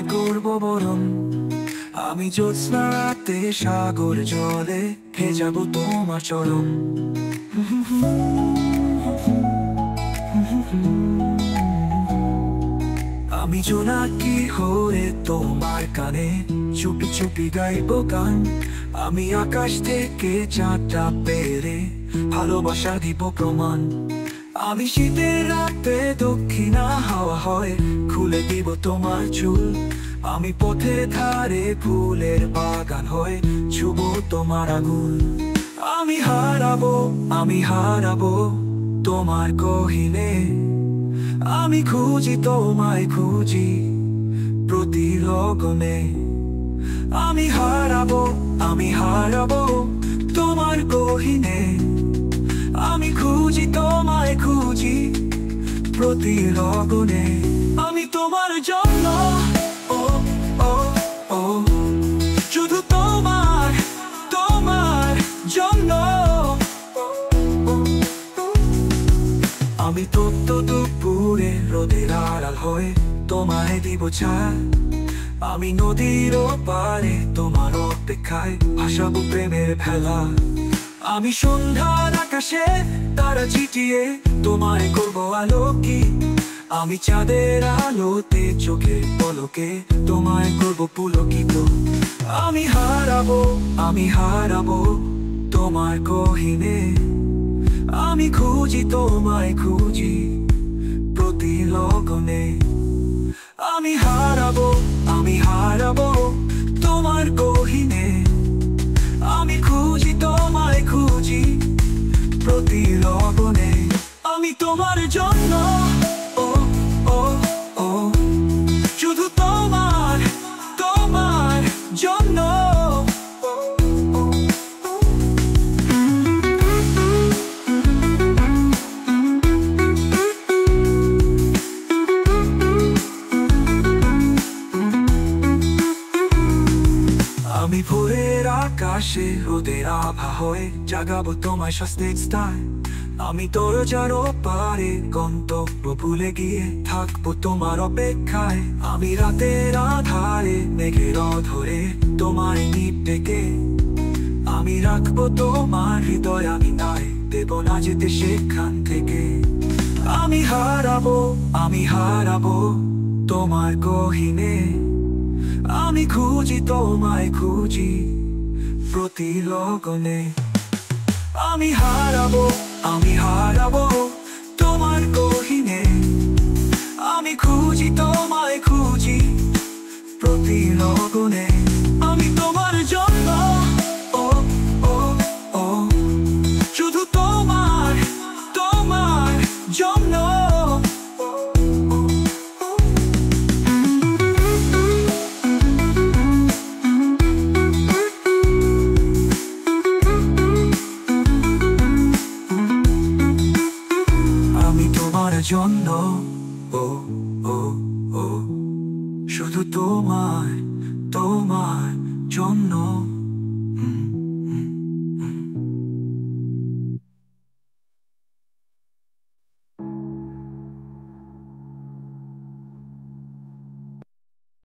তোমায় করব বরণ। আমি জ্যোৎস্না রাতে সাগর জলে ভেজাবো তোমার চরণ। আমি জোনাকি হয়ে তোমার কানে চুপি চুপি গাইবো গান। আমি আকাশ থেকে চাঁদটা পেরে ভালোবাসা দিব প্রমাণ। আমি শীতের রাতে দক্ষিণা হাওয়া হয়ে খুলে দিব তোমার চুল। আমি পথে ধারে ফুলের বাগান হয়ে ছুব তোমার আঙুল। আমি হারাবো তোমার গহীনে। আমি খুঁজি তোমায় খুঁজি প্রতি লগনে। আমি হারাবো তোমার গহীনে। আমি খুঁজি তোমায় খুঁজি প্রতি লগনে। আমি তোমার জন্য, ও ও ও শুধু তোমার জন্য। আমি তপ্ত দুপুরে রোদের আড়াল হয়ে তোমায় দিব ছায়া। আমি নদীর পারে তোমার অপেক্ষায় ভাসাবো প্রেমের ভেলা। আমি সন্ধ্যার আকাশে তারা ছিটিয়ে তোমায় করবো আলোকিত। আমি চাঁদের আলোতে চোখের পলকে তোমায় করবো পুলকিত। আমি হারাবো তোমার গহীনে। আমি খুঁজি তোমায় খুঁজি প্রতি লগনে। আমি হারাবো তোমার গহীনে। আমি খুঁজি তোমায় খুঁজি প্রতি লগনে। আমি তোমার জন্য, ও ও ও শুধু তোমার জন্য। আমি ভোরের আকাশে রোদের আভা হয়ে জাগাবো তোমায় স্বস্তিস্থায়। আমি দরজার পারে গন্তব্য ভুলে গিয়ে থাকবো তোমার অপেক্ষায়। আমি রাতের আধারে মেঘের ধরে তোমায় নিপ ডেকে। আমি রাখবো তোমার হৃদয়, আমি নাই দেব না যেতে সেখান থেকে। আমি হারাবো তোমার গহীনে। আমি খুঁজি তোমায় খুঁজি প্রতি লগনে। আমি হারাবো তোমার গহীনে। আমি খুঁজি তোমায় খুঁজি প্রতি লগনে। আমি তোমার জন্য, ও ও ও শুধু তোমার জন্য। জন্য, ও ও ও শুধু তোমার জন্য।